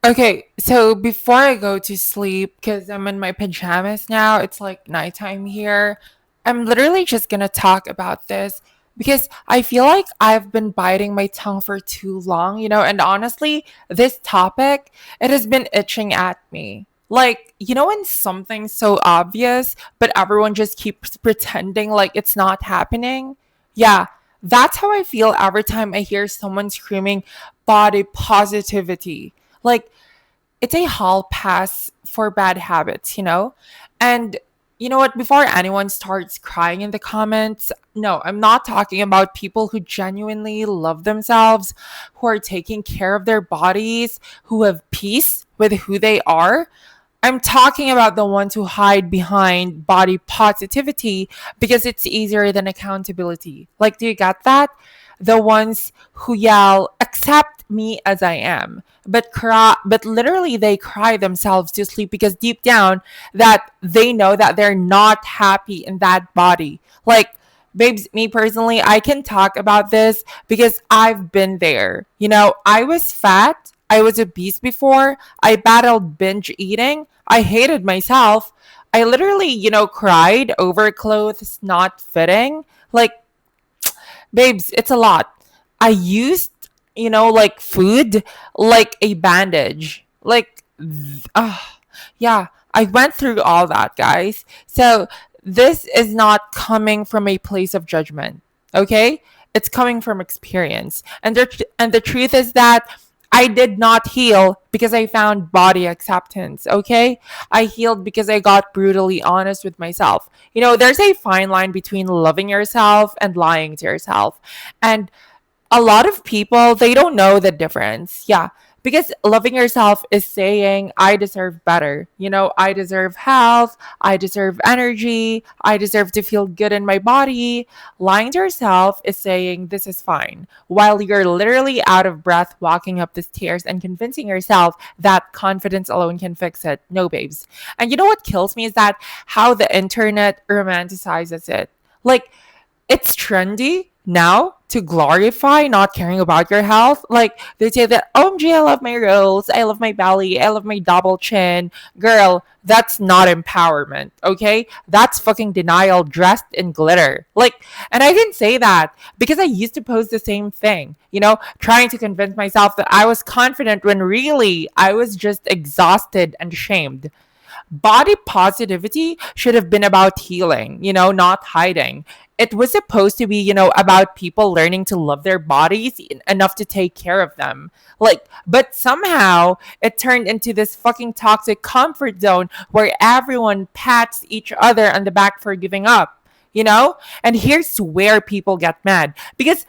Okay, so before I go to sleep, because I'm in my pajamas now, it's like nighttime here. I'm literally just gonna talk about this because I feel like I've been biting my tongue for too long, and honestly, this topic, it has been itching at me. Like, when something's so obvious, but everyone just keeps pretending like it's not happening? Yeah, that's how I feel every time I hear someone screaming body positivity. Like, it's a hall pass for bad habits. And you know what? Before anyone starts crying in the comments, no, I'm not talking about people who genuinely love themselves, who are taking care of their bodies, who have peace with who they are. I'm talking about the ones who hide behind body positivity because it's easier than accountability. Like, do you get that? The ones who yell, accept me as I am, but literally they cry themselves to sleep because deep down that they know that they're not happy in that body. Like, babes, me personally, I can talk about this because I've been there. I was fat, I was obese before, I battled binge eating, I hated myself. I literally, cried over clothes not fitting. Like, babes, it's a lot. I used, like food like a bandage. Like, yeah, I went through all that, guys. So this is not coming from a place of judgment, okay? It's coming from experience. And the truth is that I did not heal because I found body acceptance, okay? I healed because I got brutally honest with myself. There's a fine line between loving yourself and lying to yourself. And a lot of people, they don't know the difference. Yeah, because loving yourself is saying I deserve better. I deserve health, I deserve energy, I deserve to feel good in my body. Lying to yourself is saying this is fine while you're literally out of breath walking up the stairs and convincing yourself that confidence alone can fix it. No, babes. And you know what kills me is that how the internet romanticizes it. Like, it's trendy now to glorify not caring about your health. Like, they say that, OMG, I love my rolls, I love my belly, I love my double chin. Girl, that's not empowerment, okay? That's fucking denial dressed in glitter. Like, and I didn't say that because I used to post the same thing, trying to convince myself that I was confident when really I was just exhausted and shamed. Body positivity should have been about healing, not hiding. It was supposed to be, about people learning to love their bodies enough to take care of them. Like, but somehow it turned into this fucking toxic comfort zone where everyone pats each other on the back for giving up. And here's where people get mad because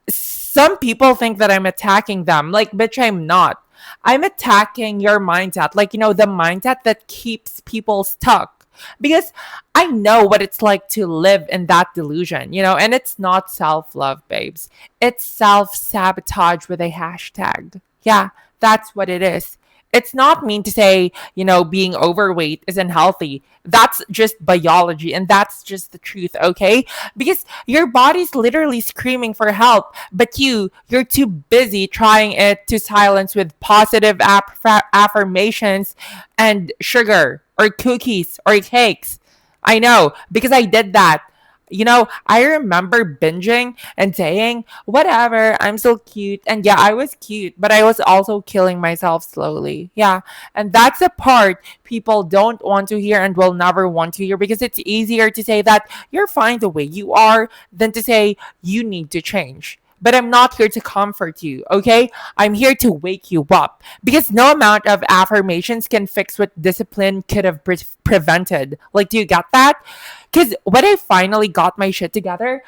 some people think that I'm attacking them. Like, bitch, I'm not. I'm attacking your mindset. Like, the mindset that keeps people stuck. Because I know what it's like to live in that delusion, and it's not self love, babes. It's self sabotage with a hashtag. Yeah, that's what it is. It's not mean to say, being overweight isn't healthy. That's just biology and that's just the truth, okay? Because your body's literally screaming for help, but you're too busy trying it to silence with positive affirmations and sugar or cookies or cakes. I know because I did that. I remember binging and saying, whatever, I'm so cute. And yeah, I was cute, but I was also killing myself slowly. Yeah. And that's the part people don't want to hear and will never want to hear because it's easier to say that you're fine the way you are than to say you need to change. But I'm not here to comfort you, okay? I'm here to wake you up because no amount of affirmations can fix what discipline could have prevented. Like, do you get that? Because when I finally got my shit together,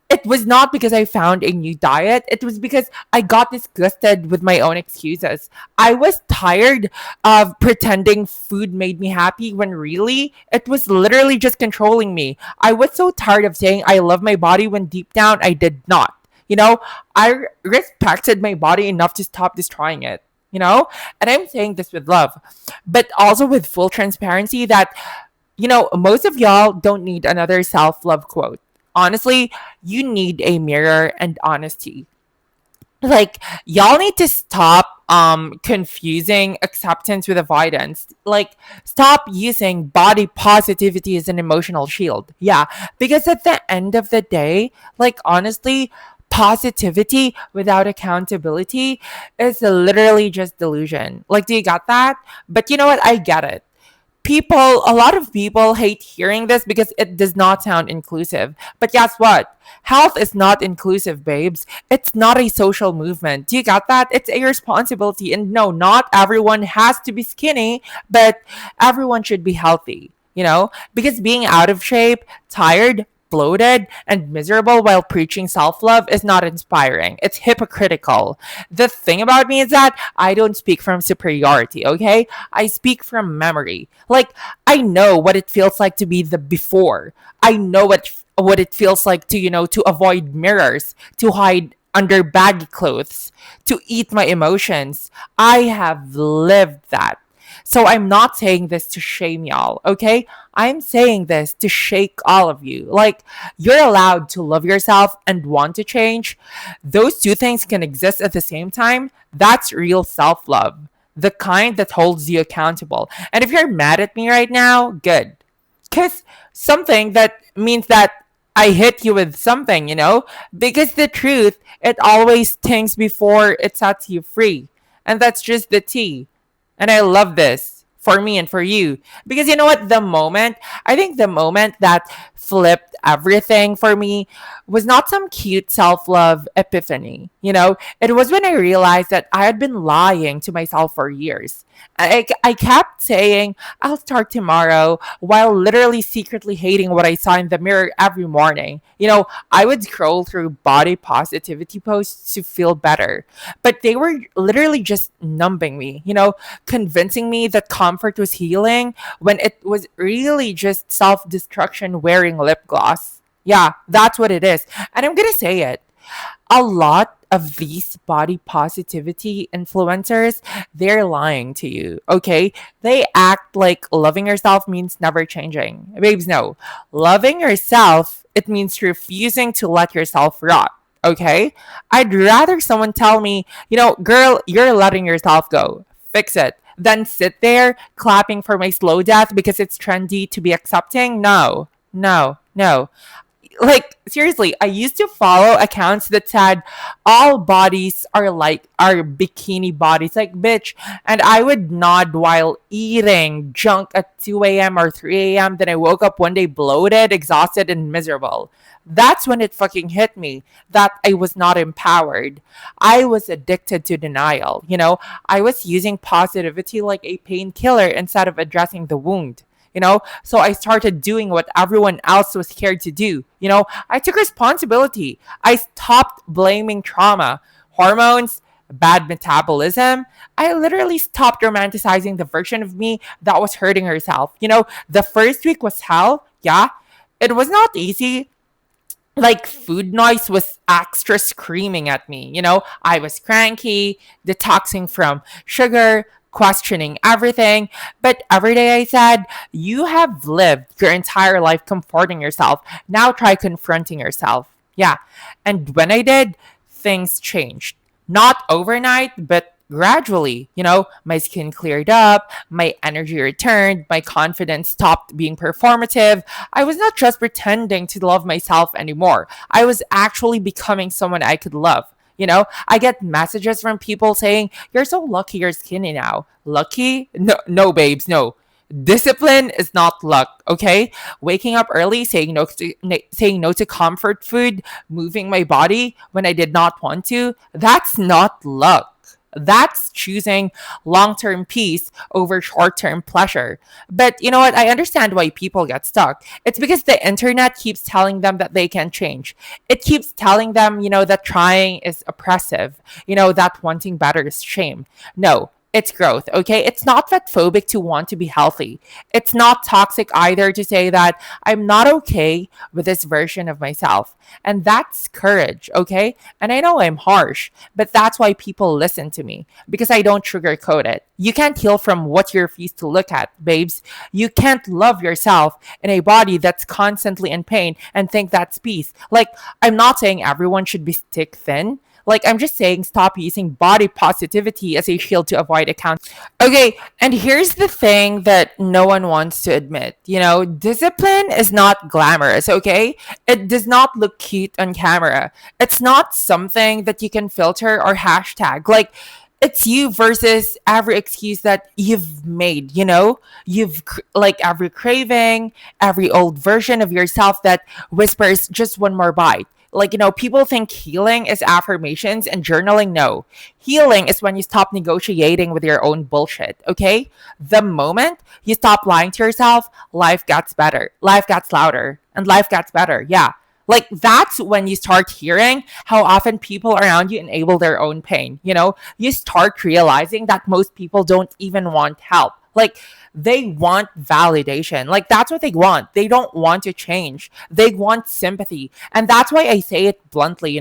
it was not because I found a new diet. It was because I got disgusted with my own excuses. I was tired of pretending food made me happy when really it was literally just controlling me. I was so tired of saying I love my body when deep down I did not. I respected my body enough to stop destroying it. And I'm saying this with love, but also with full transparency that most of y'all don't need another self love quote. Honestly, you need a mirror and honesty. Like, y'all need to stop confusing acceptance with avoidance. Like, stop using body positivity as an emotional shield. Yeah, because at the end of the day, like, honestly, positivity without accountability is literally just delusion. Like, do you got that? But you know what? I get it. A lot of people hate hearing this because it does not sound inclusive. But guess what? Health is not inclusive, babes. It's not a social movement. Do you got that? It's a responsibility. And no, not everyone has to be skinny, but everyone should be healthy, Because being out of shape, tired, bloated, and miserable while preaching self love is not inspiring. It's hypocritical. The thing about me is that I don't speak from superiority, okay? I speak from memory. Like, I know what it feels like to be the before. I know what it feels like to, to avoid mirrors, to hide under baggy clothes, to eat my emotions. I have lived that. So I'm not saying this to shame y'all, okay? I'm saying this to shake all of you. Like, you're allowed to love yourself and want to change. Those two things can exist at the same time. That's real self love, the kind that holds you accountable. And if you're mad at me right now, good. Because something that means that I hit you with something, Because the truth, it always stings before it sets you free. And that's just the tea. And I love this for me and for you. Because you know what? I think the moment that flipped everything for me was not some cute self love epiphany. It was when I realized that I had been lying to myself for years. I kept saying, I'll start tomorrow, while literally secretly hating what I saw in the mirror every morning. I would scroll through body positivity posts to feel better, but they were literally just numbing me, convincing me that comfort was healing when it was really just self destruction wearing lip gloss. Yeah, that's what it is. And I'm going to say it. A lot of these body positivity influencers, they're lying to you, okay? They act like loving yourself means never changing. Babes, no. Loving yourself, it means refusing to let yourself rot, okay? I'd rather someone tell me, girl, you're letting yourself go. Fix it. Than sit there clapping for my slow death because it's trendy to be accepting. No, no, no. Like, seriously, I used to follow accounts that said all bodies are bikini bodies, like, bitch. And I would nod while eating junk at 2 a.m. or 3 a.m. Then I woke up one day bloated, exhausted, and miserable. That's when it fucking hit me that I was not empowered. I was addicted to denial. I was using positivity like a painkiller instead of addressing the wound. So I started doing what everyone else was scared to do. I took responsibility. I stopped blaming trauma, hormones, bad metabolism. I literally stopped romanticizing the version of me that was hurting herself. The first week was hell. Yeah, it was not easy. Like, food noise was extra screaming at me. I was cranky, detoxing from sugar, questioning everything. But every day I said, you have lived your entire life comforting yourself. Now try confronting yourself. Yeah. And when I did, things changed. Not overnight, but gradually. My skin cleared up, my energy returned, my confidence stopped being performative. I was not just pretending to love myself anymore. I was actually becoming someone I could love. I get messages from people saying, you're so lucky you're skinny now. Lucky? No, no, babes, no. Discipline is not luck, okay? Waking up early, saying no to comfort food, moving my body when I did not want to, that's not luck. That's choosing long term peace over short term pleasure. But you know what? I understand why people get stuck. It's because the internet keeps telling them that they can change. It keeps telling them, that trying is oppressive, that wanting better is shame. No, it's growth, okay? It's not that phobic to want to be healthy. It's not toxic either to say that I'm not okay with this version of myself. And that's courage, okay? And I know I'm harsh, but that's why people listen to me, because I don't sugarcoat it. You can't heal from what you refuse to look at, babes. You can't love yourself in a body that's constantly in pain and think that's peace. Like, I'm not saying everyone should be stick thin. Like, I'm just saying, stop using body positivity as a shield to avoid account. Okay, and here's the thing that no one wants to admit. Discipline is not glamorous, okay? It does not look cute on camera. It's not something that you can filter or hashtag. Like, it's you versus every excuse that you've made, like every craving, every old version of yourself that whispers just one more bite. Like, people think healing is affirmations and journaling. No. Healing is when you stop negotiating with your own bullshit, okay? The moment you stop lying to yourself, life gets better, life gets louder, and life gets better. Yeah. Like, that's when you start hearing how often people around you enable their own pain. You start realizing that most people don't even want help. Like, they want validation. Like, that's what they want. They don't want to change. They want sympathy. And that's why I say it bluntly,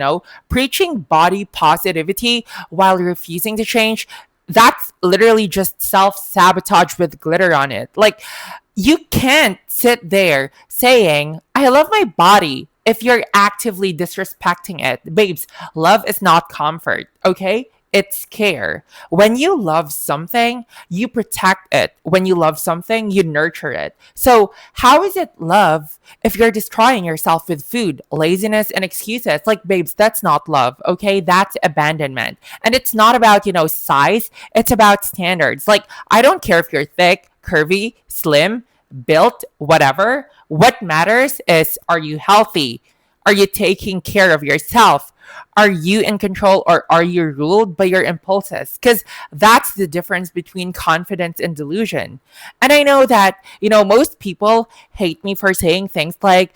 preaching body positivity while refusing to change, that's literally just self sabotage with glitter on it. Like, you can't sit there saying, I love my body, if you're actively disrespecting it. Babes, love is not comfort, okay? It's care. When you love something, you protect it. When you love something, you nurture it. So, how is it love if you're destroying yourself with food, laziness, and excuses? Like, babes, that's not love, okay? That's abandonment. And it's not about, size, it's about standards. Like, I don't care if you're thick, curvy, slim, built, whatever. What matters is, are you healthy? Are you taking care of yourself? Are you in control, or are you ruled by your impulses? Because that's the difference between confidence and delusion. And I know that, most people hate me for saying things like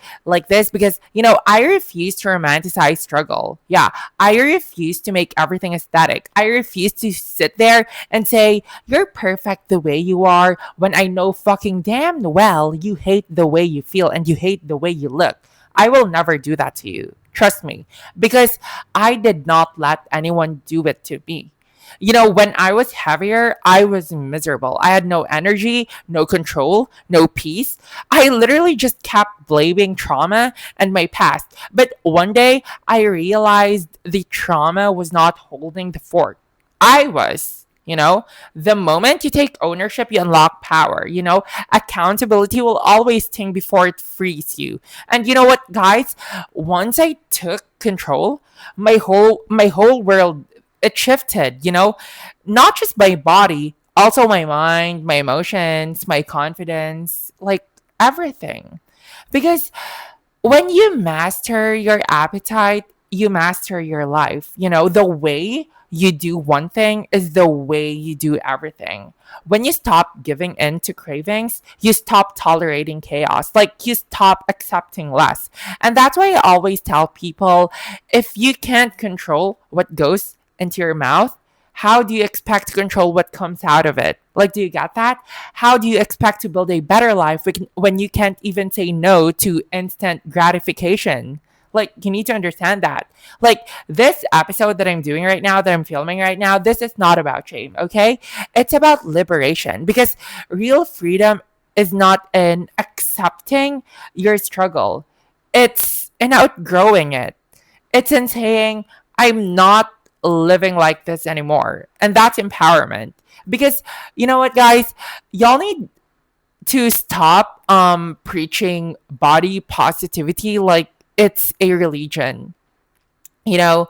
this because, I refuse to romanticize struggle. Yeah, I refuse to make everything aesthetic. I refuse to sit there and say, you're perfect the way you are, when I know fucking damn well you hate the way you feel and you hate the way you look. I will never do that to you. Trust me. Because I did not let anyone do it to me. When I was heavier, I was miserable. I had no energy, no control, no peace. I literally just kept blaming trauma and my past. But one day, I realized the trauma was not holding the fort. I was. The moment you take ownership, you unlock power. Accountability will always sting before it frees you. And you know what, guys? Once I took control, my whole world, it shifted. Not just my body, also my mind, my emotions, my confidence, like everything. Because when you master your appetite, you master your life. The way you do one thing is the way you do everything. When you stop giving in to cravings, you stop tolerating chaos. Like, you stop accepting less. And that's why I always tell people, if you can't control what goes into your mouth, how do you expect to control what comes out of it? Like, do you get that? How do you expect to build a better life when you can't even say no to instant gratification? Like, you need to understand that. Like, this episode that I'm doing right now, that I'm filming right now, this is not about shame, okay? It's about liberation, because real freedom is not in accepting your struggle, it's in outgrowing it. It's in saying, I'm not living like this anymore. And that's empowerment. Because, you know what, guys? Y'all need to stop preaching body positivity like it's a religion. You know,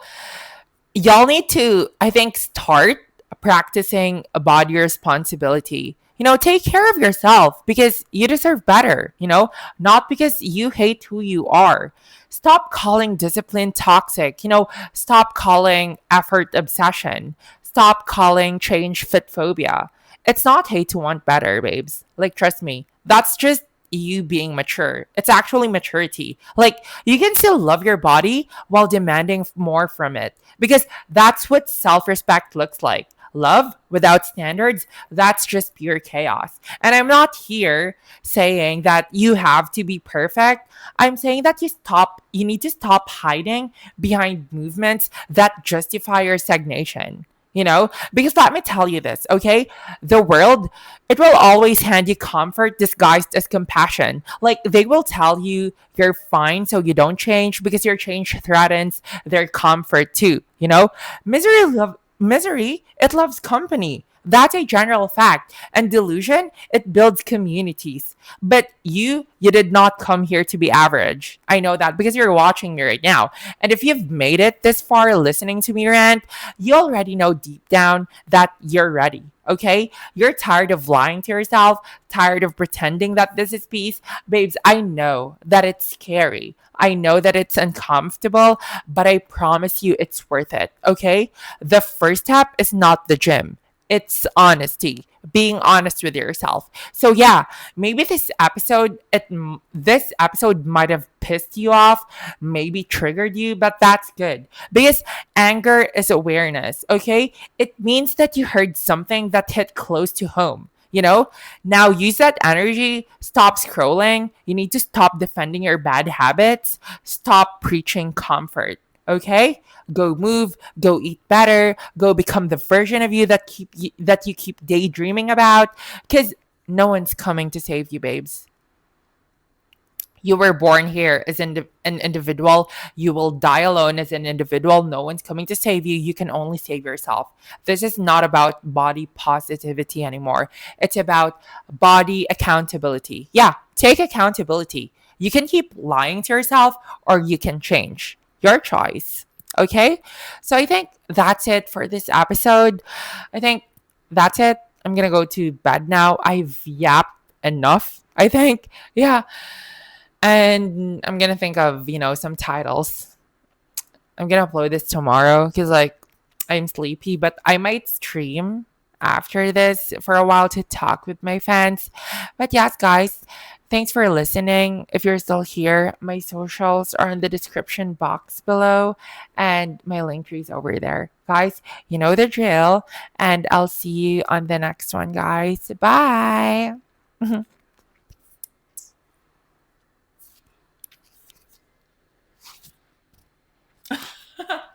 y'all need to, I think, start practicing a body responsibility. Take care of yourself because you deserve better, not because you hate who you are. Stop calling discipline toxic, stop calling effort obsession, stop calling change fit phobia. It's not hate to want better, babes. Like, trust me, that's just you being mature. It's actually maturity. Like, you can still love your body while demanding more from it, because that's what self respect looks like. Love without standards, that's just pure chaos. And I'm not here saying that you have to be perfect. I'm saying that you need to stop hiding behind movements that justify your stagnation. Because let me tell you this, okay? The world, it will always hand you comfort disguised as compassion. Like they will tell you you're fine so you don't change because your change threatens their comfort too, misery, it loves company. That's a general fact. And delusion, it builds communities. But you did not come here to be average. I know that because you're watching me right now. And if you've made it this far listening to me rant, you already know deep down that you're ready. Okay? You're tired of lying to yourself, tired of pretending that this is peace. Babes, I know that it's scary. I know that it's uncomfortable, but I promise you it's worth it. Okay? The first step is not the gym, it's honesty, being honest with yourself. So yeah, maybe this episode might have pissed you off, maybe triggered you, but that's good because anger is awareness. Okay, it means that you heard something that hit close to home. Now use that energy. Stop scrolling. You need to stop defending your bad habits. Stop preaching comfort. Okay, go move, go eat better, go become the version of you that you keep daydreaming about, because no one's coming to save you, babes. You were born here as an individual. You will die alone as an individual. No one's coming to save you. You can only save yourself. This is not about body positivity anymore. It's about body accountability. Yeah, take accountability. You can keep lying to yourself or you can change. Your choice. Okay? So I think that's it for this episode. I think that's it. I'm going to go to bed now. I've yapped enough, I think. Yeah. And I'm gonna think of, some titles. I'm gonna upload this tomorrow because like I'm sleepy, but I might stream after this for a while to talk with my fans. But yes, guys, thanks for listening. If you're still here, my socials are in the description box below and my link tree is over there. Guys, you know the drill, and I'll see you on the next one, guys. Bye.